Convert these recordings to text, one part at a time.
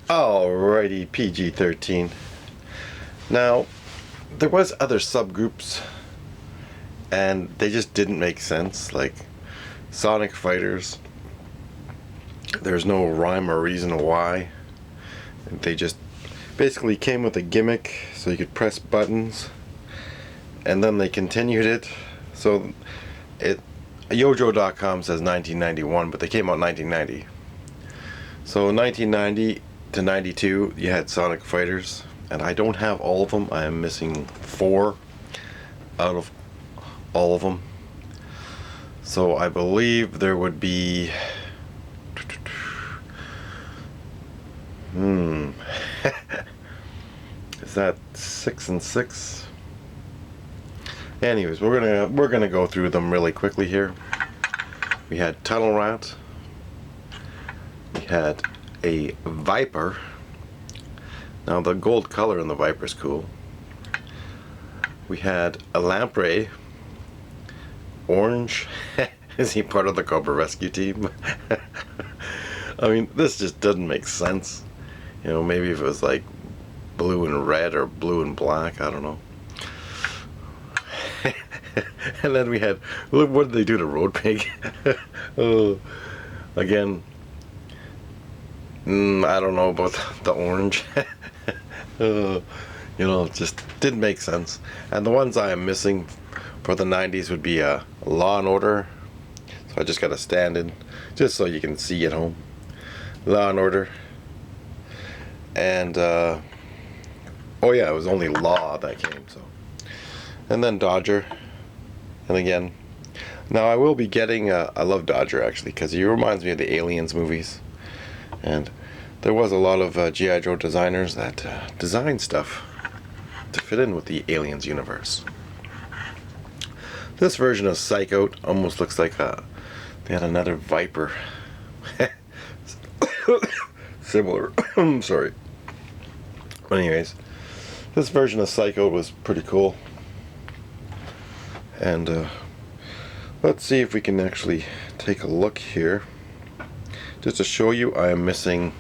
Alrighty, PG-13. Now, there was other subgroups, and they just didn't make sense. Like Sonic Fighters, there's no rhyme or reason why. They just basically came with a gimmick so you could press buttons, and then they continued it. So Yojo.com says 1991, but they came out in 1990. So 1990 to 92, you had Sonic Fighters, and I don't have all of them. I am missing 4 out of all of them. So I believe there would be is that 6 and 6? Anyways, we're gonna go through them really quickly here. We had Tunnel Rat. We had a Viper. Now the gold color in the Viper is cool. We had a Lamprey. Orange. Is he part of the Cobra Rescue Team? I mean, this just doesn't make sense. You know, maybe if it was like blue and red or blue and black, I don't know. And then we had, what did they do to Road Pig? Oh, again, I don't know about the orange. You know, it just didn't make sense. And the ones I am missing for the 90s would be Law and Order. So I just got to stand in, just so you can see at home. Law and Order. And, oh yeah, it was only Law that came, so. And then Dodger. And again, now I will be getting, I love Dodger actually, because he reminds me of the Aliens movies. And there was a lot of G.I.Joe designers that designed stuff to fit in with the Aliens universe. This version of Psycho almost looks like they had another Viper. Similar. I'm sorry. But anyways, this version of Psycho was pretty cool. And let's see if we can actually take a look here. Just to show you, I am missing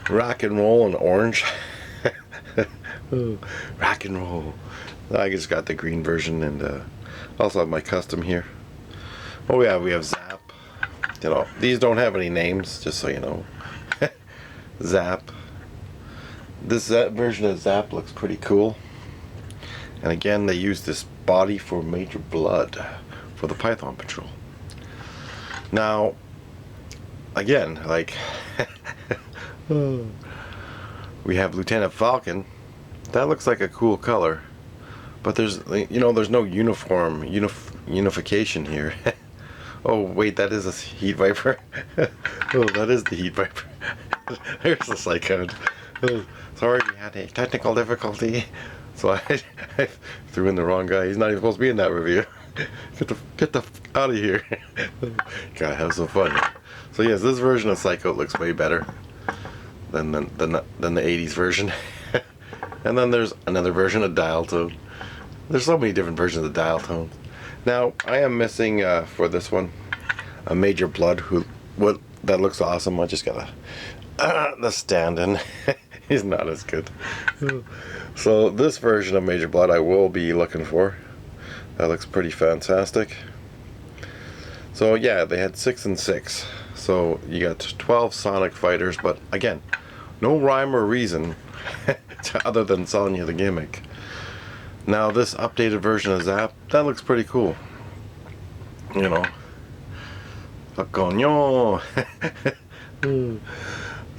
Rock and Roll and Orange. Rock and Roll. I just got the green version, and also have my custom here. Oh yeah, we have Zap. You know, these don't have any names, just so you know. Zap. This version of Zap looks pretty cool. And again, they use this body for Major Blood for the Python Patrol. Now, again, like, we have Lieutenant Falcon. That looks like a cool color. But there's, you know, there's no unification here. Oh, wait, that is a Heat Viper. Oh, that is the Heat Viper. There's the Psycho. Oh, sorry, we had a technical difficulty. So I threw in the wrong guy. He's not even supposed to be in that review. Get the out of here. Gotta have some fun. So yes, this version of Psycho looks way better than the 80s version. And then there's another version of Dial Tone. There's so many different versions of Dial Tone. Now I am missing for this one a Major Blood. That looks awesome. I just gotta the stand-in. He's not as good. So this version of Major Blood I will be looking for. That looks pretty fantastic. So yeah, they had 6 and 6. So you got 12 Sonic Fighters, but again, no rhyme or reason other than selling you the gimmick. Now this updated version of Zap, that looks pretty cool. You know. Coño.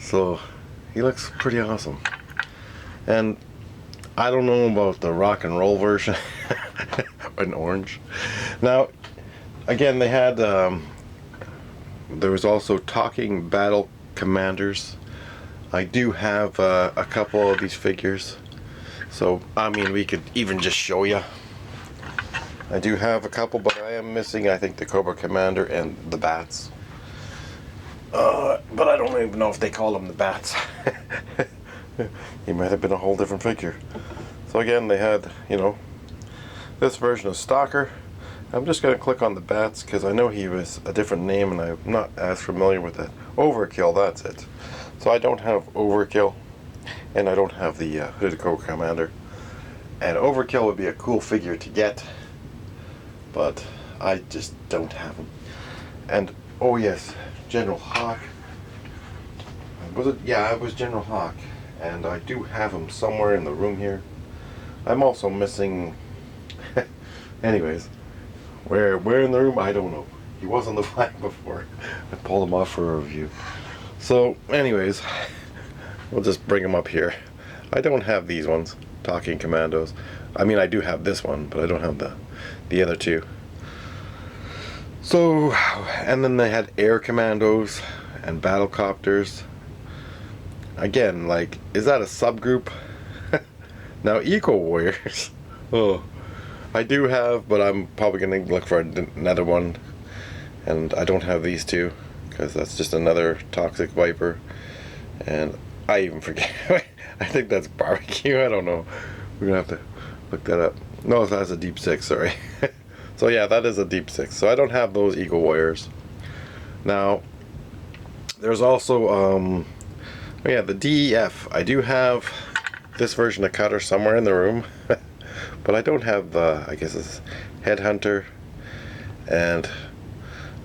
So he looks pretty awesome. And I don't know about the Rock and Roll version in orange. Now, again, they had there was also Talking Battle Commanders. I do have a couple of these figures, so I mean we could even just show you. I do have a couple, but I am missing, I think, the Cobra Commander and the Bats. But I don't even know if they call them the Bats. He might have been a whole different figure. So again, they had, you know, this version of Stalker. I'm just going to click on the Bats because I know he was a different name and I'm not as familiar with it. Overkill, that's it. So I don't have Overkill, and I don't have the Hooded Cobra Commander. And Overkill would be a cool figure to get, but I just don't have him. And oh yes, General Hawk. Was it? Yeah, it was General Hawk, and I do have him somewhere in the room here. I'm also missing. Anyways, where in the room? I don't know. He was on the flag before. I pulled him off for a review. So, anyways, we'll just bring him up here. I don't have these ones, Talking Commandos. I mean, I do have this one, but I don't have the other two. So, and then they had Air Commandos and Battlecopters. Again, like, is that a subgroup? Now, Eco Warriors. Oh, I do have, but I'm probably going to look for another one. And I don't have these two, because that's just another Toxic Viper. And I even forget. I think that's Barbecue. I don't know. We're going to have to look that up. No, that's a Deep Six, sorry. So yeah, that is a Deep Six. So I don't have those Eagle Warriors. Now, there's also, oh yeah, the D.E.F. I do have this version of Cutter somewhere in the room. But I don't have the, I guess it's Headhunter. And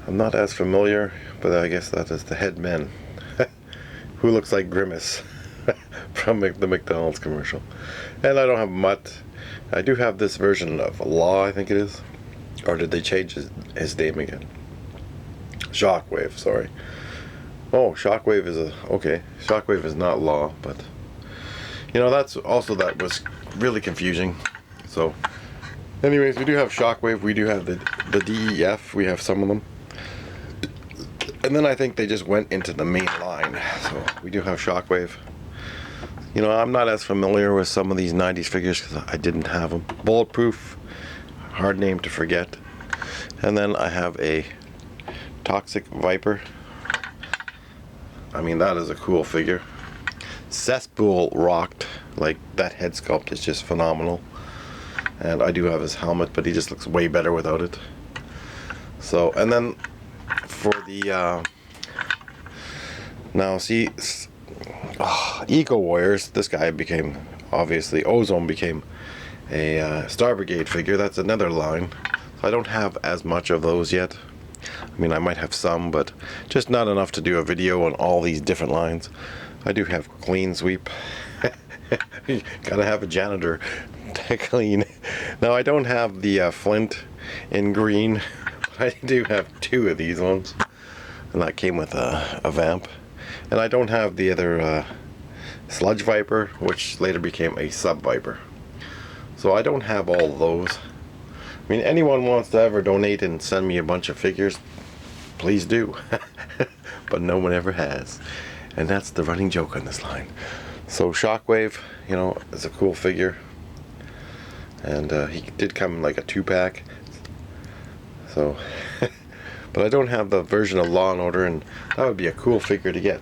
I'm not as familiar, but I guess that is the Headman. Who looks like Grimace from the McDonald's commercial. And I don't have Mutt. I do have this version of Law, I think it is. Or did they change his name again? Shockwave, sorry. Oh, Shockwave is okay. Shockwave is not Law, but you know, that was really confusing. So anyways, we do have Shockwave, we do have the D.E.F, we have some of them. And then I think they just went into the main line. So we do have Shockwave. You know, I'm not as familiar with some of these 90s figures because I didn't have them. Bulletproof, hard name to forget. And then I have a Toxic Viper. I mean, that is a cool figure. Cesspool rocked. Like, that head sculpt is just phenomenal. And I do have his helmet, but he just looks way better without it. So, and then for the now see, Eco Warriors, this guy became, obviously Ozone became a Star Brigade figure. That's another line. So I don't have as much of those yet. I mean, I might have some, but just not enough to do a video on all these different lines. I do have Clean Sweep. Gotta have a janitor to clean. Now, I don't have the Flint in green. I do have two of these ones, and that came with a vamp. And I don't have the other Sludge Viper, which later became a Sub Viper. So I don't have all of those. I mean, anyone wants to ever donate and send me a bunch of figures, please do. But no one ever has. And that's the running joke on this line. So Shockwave, you know, is a cool figure. And he did come in like a 2-pack. So, but I don't have the version of Law and Order, and that would be a cool figure to get.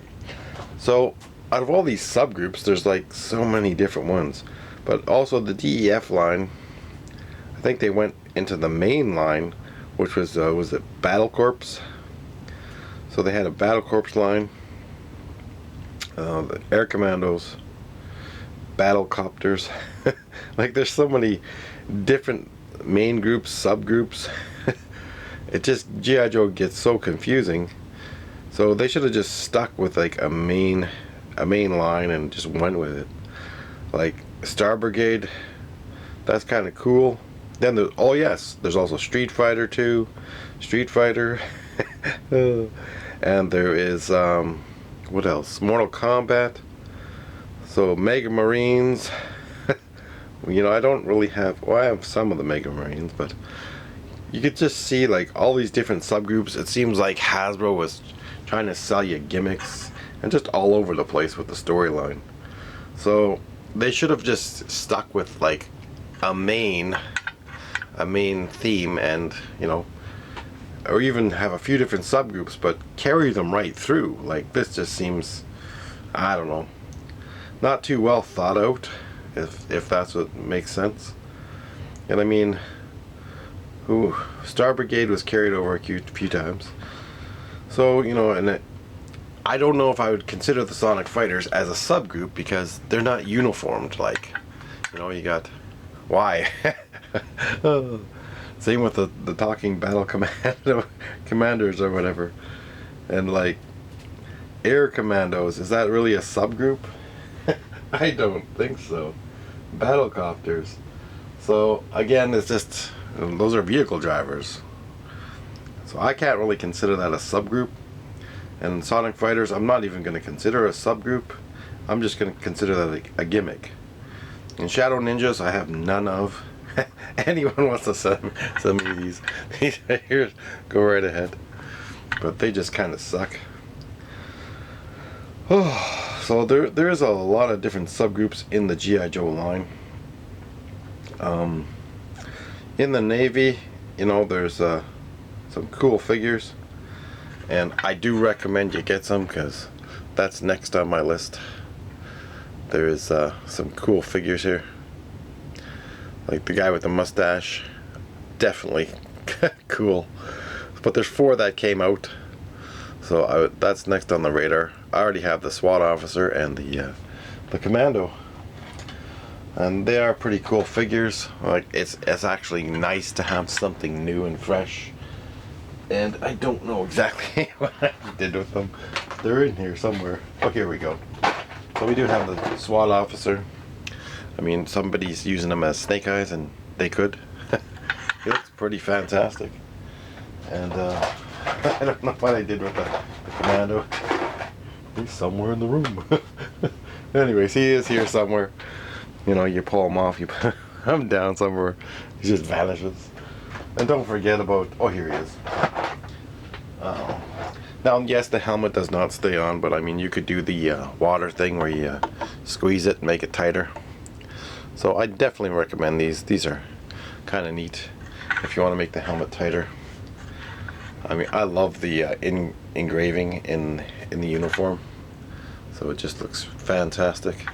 So, out of all these subgroups, there's like so many different ones. But also the D.E.F. line, I think they went into the main line, which was it Battle Corps? So they had a Battle Corps line, the Air Commandos, Battlecopters. Like, there's so many different main groups, subgroups. It just, G.I.Joe gets so confusing. So they should have just stuck with like a main line and just went with it. Like Star Brigade, that's kind of cool. Then there's, oh yes, there's also Street Fighter 2, Street Fighter, and there is what else? Mortal Kombat. So Mega Marines. You know, I don't really have, well, I have some of the Mega Marines, but you could just see like all these different subgroups. It seems like Hasbro was trying to sell you gimmicks and just all over the place with the storyline. So they should have just stuck with like a main theme, and you know, or even have a few different subgroups, but carry them right through. Like, this just seems, I don't know, not too well thought out, if that's what makes sense. And I mean, Star Brigade was carried over a few times. So, you know, and I don't know if I would consider the Sonic Fighters as a subgroup because they're not uniformed. Like, you know, you got why. Oh, same with the talking battle commanders or whatever, and like air commandos. Is that really a subgroup? I don't think so. Battlecopters. So again, it's just those are vehicle drivers. So I can't really consider that a subgroup. And Sonic Fighters, I'm not even going to consider a subgroup. I'm just going to consider that a gimmick. And Shadow Ninjas, I have none of. Anyone wants to send me these here, go right ahead. But they just kind of suck. Oh, so there is a lot of different subgroups in the G.I. Joe line. In the Navy, you know, there's some cool figures, and I do recommend you get some because that's next on my list. There is some cool figures here, like the guy with the mustache, definitely cool. But there's 4 that came out, so that's next on the radar. I already have the SWAT officer and the commando, and they are pretty cool figures. Like it's actually nice to have something new and fresh. And I don't know exactly what I did with them. They're in here somewhere. Oh, here we go. So we do have the SWAT officer. I mean, somebody's using them as Snake Eyes, and they could. He looks pretty fantastic. And I don't know what I did with the commando. He's somewhere in the room. Anyways, he is here somewhere. You know, you pull him off, you put him down somewhere. He just vanishes. And don't forget about, oh, here he is. Now, yes, the helmet does not stay on, but I mean, you could do the water thing where you squeeze it and make it tighter. So I definitely recommend these. These are kind of neat if you want to make the helmet tighter. I mean, I love the engraving in the uniform. So it just looks fantastic.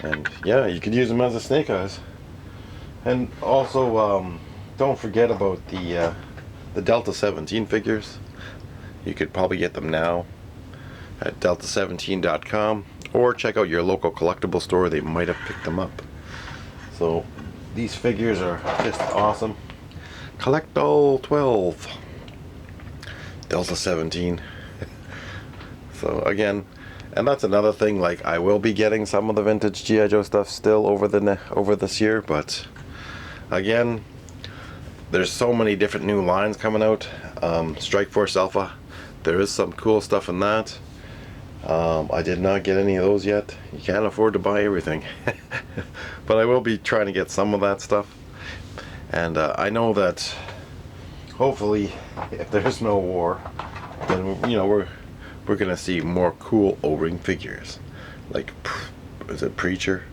And yeah, you could use them as a Snake Eyes. And also, don't forget about the Delta 17 figures. You could probably get them now at delta17.com, or check out your local collectible store. They might have picked them up. So these figures are just awesome. Collect all 12. Delta 17. So again, and that's another thing, like I will be getting some of the vintage G.I. Joe stuff still over this year, but again, there's so many different new lines coming out. Strike Force Alpha, there is some cool stuff in that. I did not get any of those yet. You can't afford to buy everything. But I will be trying to get some of that stuff. And I know that hopefully, if there's no war, then you know we're gonna see more cool O-ring figures. Like, is it Preacher?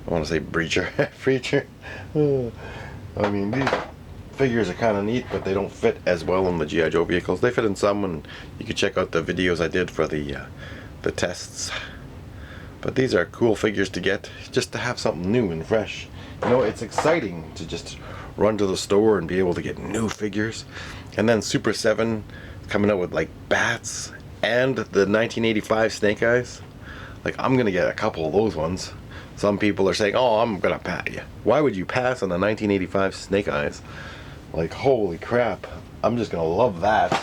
I want to say Breacher. Preacher. I mean, these figures are kind of neat, but they don't fit as well in the G.I. Joe vehicles. They fit in some, and you can check out the videos I did for the tests. But these are cool figures to get, just to have something new and fresh. You know, it's exciting to just run to the store and be able to get new figures. And then Super 7 coming out with like bats and the 1985 Snake Eyes. Like, I'm gonna get a couple of those ones. Some people are saying, oh, I'm gonna pass. Why would you pass on the 1985 Snake Eyes? Like, holy crap, I'm just gonna love that.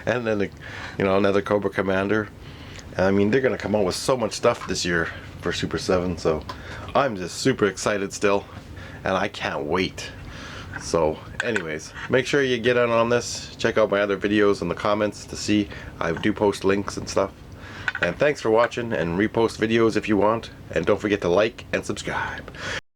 And then, you know, another Cobra Commander. I mean, they're gonna come out with so much stuff this year for Super 7, so I'm just super excited still, and I can't wait. So, anyways, make sure you get in on this. Check out my other videos in the comments to see. I do post links and stuff. And thanks for watching, and repost videos if you want. And don't forget to like and subscribe.